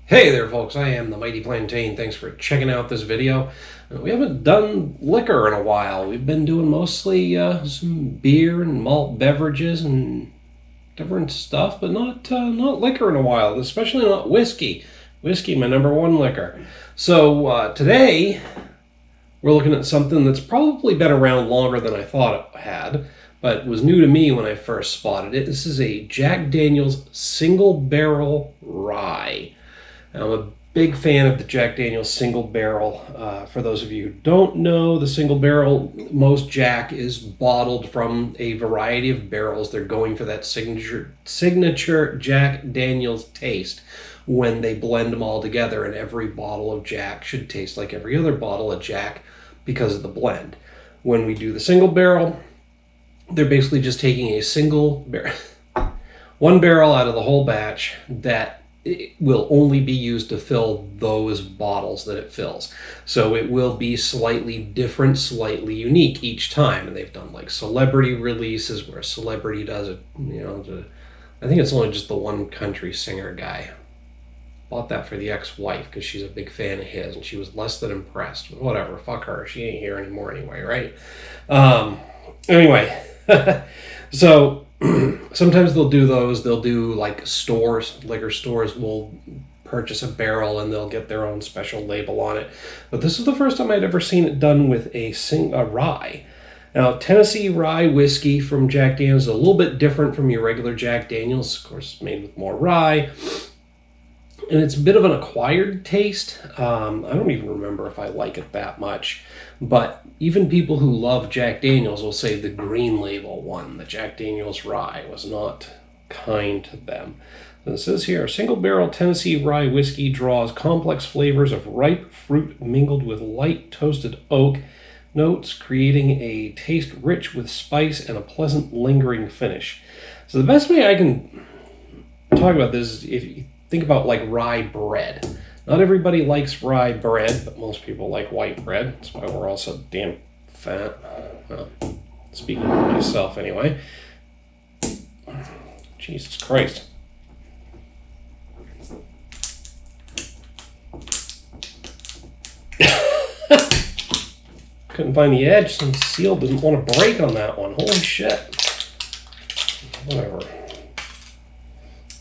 Hey there folks, I am the Mighty Plantain. Thanks for checking out this video. We haven't done liquor in a while. We've been doing mostly some beer and malt beverages and different stuff, but not liquor in a while, especially not whiskey. Whiskey, my number one liquor. So today we're looking at something that's probably been around longer than I thought it had, but was new to me when I first spotted it. This is a Jack Daniel's Single Barrel Rye. I'm a big fan of the Jack Daniel's Single Barrel. For those of you who don't know, the Single Barrel, most Jack is bottled from a variety of barrels. They're going for that signature Jack Daniel's taste when they blend them all together, and every bottle of Jack should taste like every other bottle of Jack because of the blend. When we do the Single Barrel, they're basically just taking a single barrel, one barrel out of the whole batch that it will only be used to fill those bottles that it fills. So it will be slightly different, slightly unique each time. And they've done like celebrity releases where a celebrity does it, I think it's only just the one country singer guy. Bought that for the ex-wife because she's a big fan of his and she was less than impressed. But whatever, fuck her. She ain't here anymore anyway, right? Anyway, so sometimes they'll do those. They'll do like stores, liquor stores will purchase a barrel and they'll get their own special label on it. But this is the first time I'd ever seen it done with a rye. Now, Tennessee rye whiskey from Jack Daniel's is a little bit different from your regular Jack Daniel's. Of course, made with more rye. And it's a bit of an acquired taste. I don't even remember if I like it that much. But even people who love Jack Daniel's will say the green label one, the Jack Daniel's rye, was not kind to them. And it says here, single barrel Tennessee rye whiskey draws complex flavors of ripe fruit mingled with light toasted oak notes, creating a taste rich with spice and a pleasant lingering finish. So the best way I can talk about this is if you think about like rye bread. Not everybody likes rye bread, but most people like white bread. That's why we're all so damn fat. Well, speaking for myself anyway. Jesus Christ. Couldn't find the edge. Some seal didn't want to break on that one. Holy shit. Whatever. I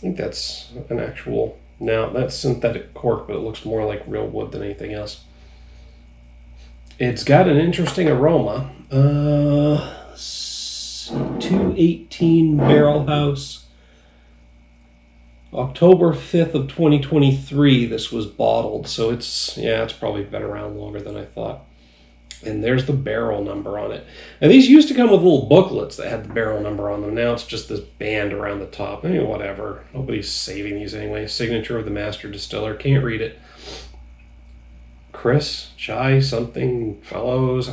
think that's an actual... Now, that's synthetic cork, but it looks more like real wood than anything else. It's got an interesting aroma. 218 Barrel House. October 5th of 2023, this was bottled. So it's probably been around longer than I thought. And there's the barrel number on it. And these used to come with little booklets that had the barrel number on them. Now it's just this band around the top. I mean, whatever. Nobody's saving these anyway. Signature of the master distiller. Can't read it. Chris, Chai, something, fellows.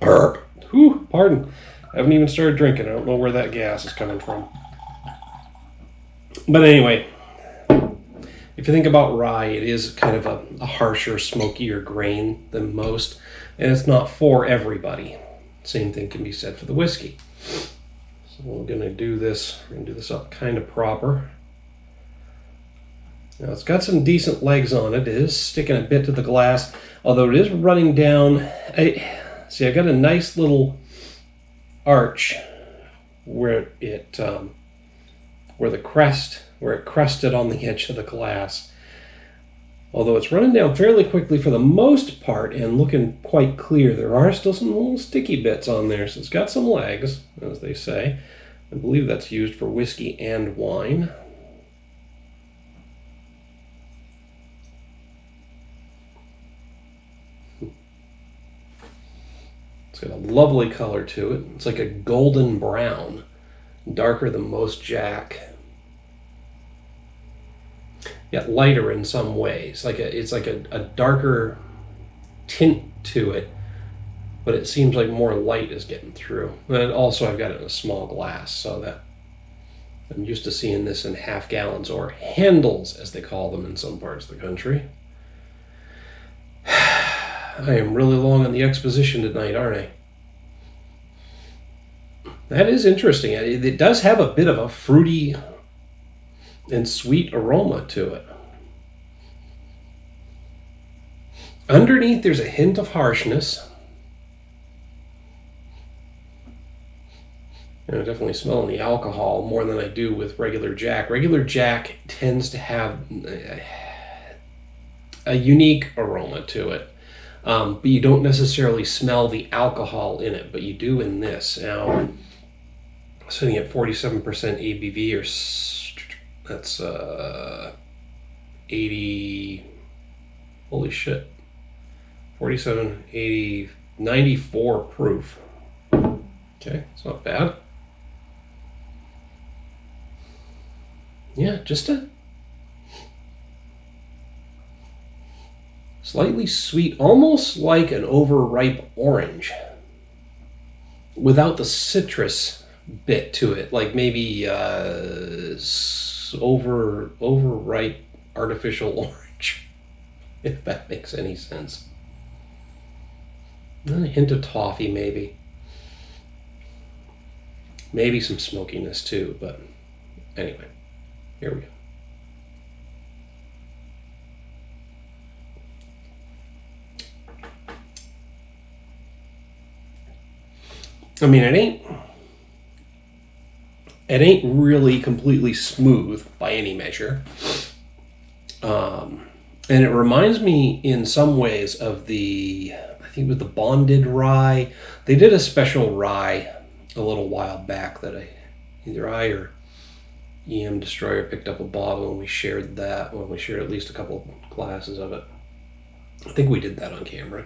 Burp. Whew, pardon. I haven't even started drinking. I don't know where that gas is coming from. But anyway, if you think about rye, it is kind of a harsher, smokier grain than most. And it's not for everybody. Same thing can be said for the whiskey. So we're going to do this. We're going to do this up kind of proper. Now it's got some decent legs on it. It is sticking a bit to the glass, although it is running down. See, I got a nice little arch where it crested on the edge of the glass. Although it's running down fairly quickly for the most part and looking quite clear, there are still some little sticky bits on there. So it's got some legs, as they say. I believe that's used for whiskey and wine. It's got a lovely color to it. It's like a golden brown, darker than most Jack. Yet lighter in some ways. It's like a darker tint to it, but it seems like more light is getting through. And also I've got it in a small glass, so that I'm used to seeing this in half gallons, or handles as they call them in some parts of the country. I am really long on the exposition tonight, aren't I? That is interesting. It does have a bit of a fruity and sweet aroma to it. Underneath, there's a hint of harshness. And I'm definitely smelling the alcohol more than I do with regular Jack. Regular Jack tends to have a unique aroma to it. But you don't necessarily smell the alcohol in it, but you do in this. Now, sitting at 47% ABV, or that's 80, holy shit, 47, 80, 94 proof. Okay, it's not bad. Yeah, just a slightly sweet, almost like an overripe orange, without the citrus bit to it, like maybe overripe artificial orange, if that makes any sense. And a hint of toffee, maybe. Maybe some smokiness too, but anyway, here we go. I mean, it ain't really completely smooth by any measure. And it reminds me in some ways of I think it was the Bonded rye. They did a special rye a little while back that either I or EM Destroyer picked up a bottle and we shared that. Well, we shared at least a couple glasses of it. I think we did that on camera.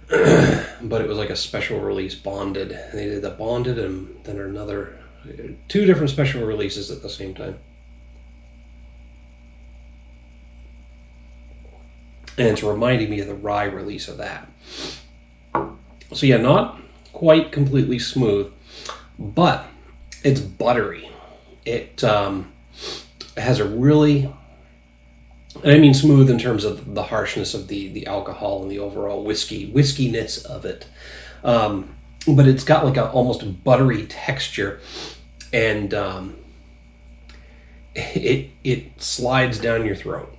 But it was like a special release Bonded. They did the Bonded and then another, 2 different special releases at the same time. And it's reminding me of the rye release of that. So yeah, not quite completely smooth, but it's buttery. It has a really, and I mean smooth in terms of the harshness of the alcohol and the overall whiskiness of it. But it's got like a almost buttery texture, and it slides down your throat.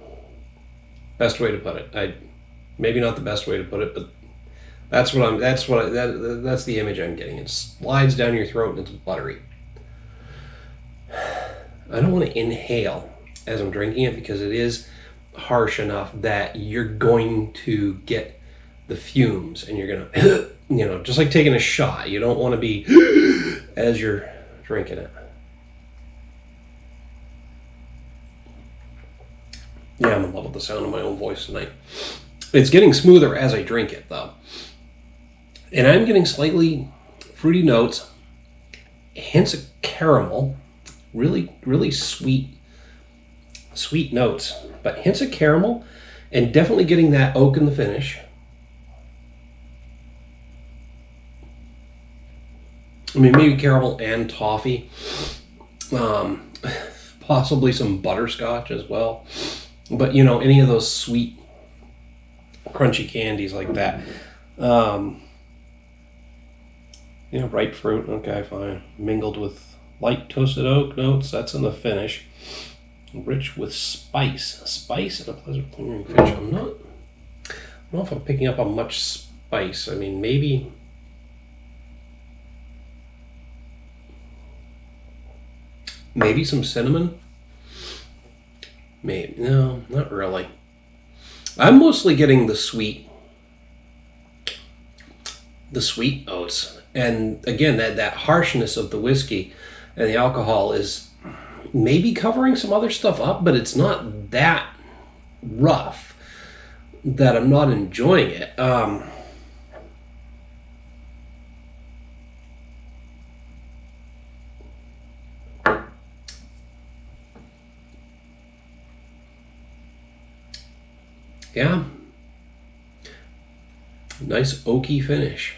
Best way to put it. Maybe not the best way to put it, but that's the image I'm getting. It slides down your throat and it's buttery. I don't want to inhale as I'm drinking it because it is harsh enough that you're going to get the fumes and you're going to, just like taking a shot. You don't want to be as you're drinking it. Yeah, I'm in love with the sound of my own voice tonight. It's getting smoother as I drink it, though. And I'm getting slightly fruity notes, hints of caramel, really, really sweet notes, but hints of caramel, and definitely getting that oak in the finish. I mean, maybe caramel and toffee, possibly some butterscotch as well. But, any of those sweet, crunchy candies like that. Ripe fruit, okay, fine. Mingled with light toasted oak notes, that's in the finish. Rich with spice. Spice and a pleasant lingering finish. I don't know if I'm picking up on much spice. I mean, maybe some cinnamon. Maybe. No, not really. I'm mostly getting the sweet oats. And again, that harshness of the whiskey and the alcohol is maybe covering some other stuff up, but it's not that rough that I'm not enjoying it. Yeah. Nice oaky finish.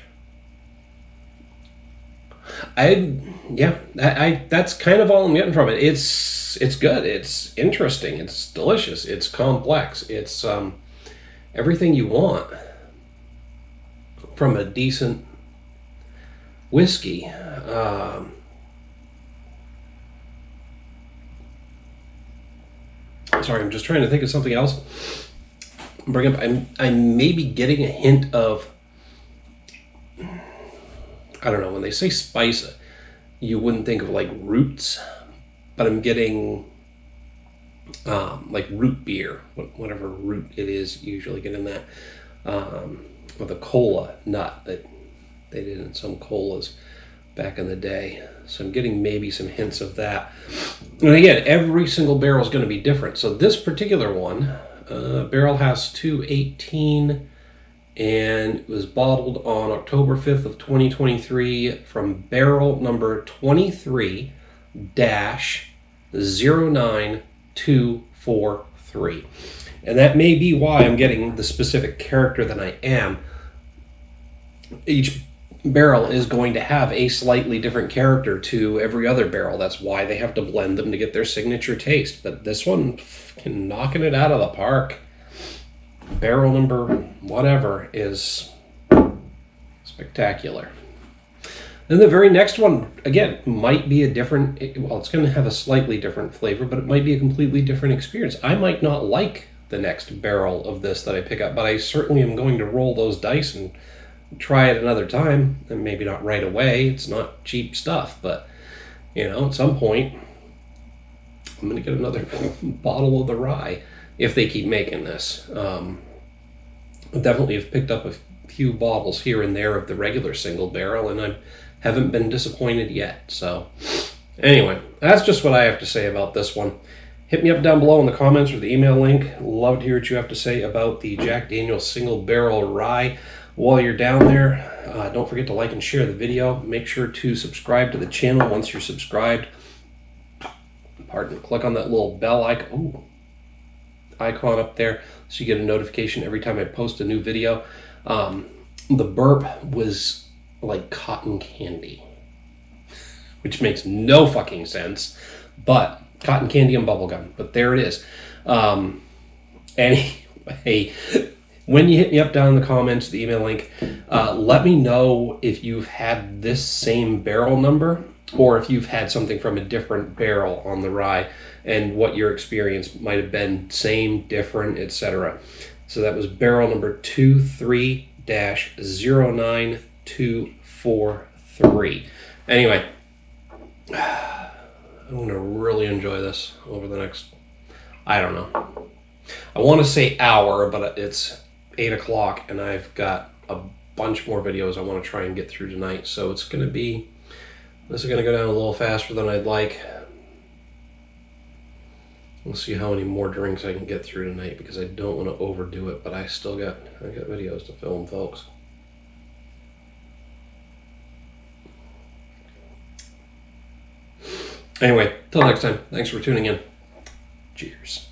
That's kind of all I'm getting from it. It's good. It's interesting. It's delicious. It's complex. It's everything you want from a decent whiskey. Sorry, I'm just trying to think of something else. bring up, I'm maybe getting a hint of, I don't know, when they say spice, you wouldn't think of like roots, but I'm getting like root beer, whatever root it is, you usually get in that, with a cola nut that they did in some colas back in the day. So I'm getting maybe some hints of that. And again, every single barrel is going to be different. So this particular one, barrel has 218 and it was bottled on October 5th of 2023 from barrel number 23-09243. And that may be why I'm getting the specific character that I am. Each barrel is going to have a slightly different character to every other barrel. That's why they have to blend them to get their signature taste. But this one, knocking it out of the park. Barrel number whatever is spectacular. Then the very next one, again, might be a different, well, it's going to have a slightly different flavor, but it might be a completely different experience. I might not like the next barrel of this that I pick up, but I certainly am going to roll those dice and try it another time, and maybe not right away. It's not cheap stuff, but at some point I'm going to get another bottle of the rye if they keep making this. Definitely have picked up a few bottles here and there of the regular single barrel, and I haven't been disappointed yet. So anyway, that's just what I have to say about this one. Hit me up down below in the comments or the email link. Love to hear what you have to say about the Jack Daniel's Single Barrel Rye. While you're down there, don't forget to like and share the video. Make sure to subscribe to the channel once you're subscribed. Click on that little bell icon up there so you get a notification every time I post a new video. The burp was like cotton candy, which makes no fucking sense, but cotton candy and bubblegum. But there it is. Anyway, when you hit me up down in the comments, the email link, let me know if you've had this same barrel number or if you've had something from a different barrel on the rye and what your experience might have been, same, different, etc. So that was barrel number 23-09243. Anyway, I'm going to really enjoy this over the next, I don't know. I want to say hour, but it's 8 o'clock and I've got a bunch more videos I want to try and get through tonight. So it's going to be, this is going to go down a little faster than I'd like. We'll see how many more drinks I can get through tonight because I don't want to overdo it, but I got videos to film, folks. Anyway, till next time, thanks for tuning in. Cheers.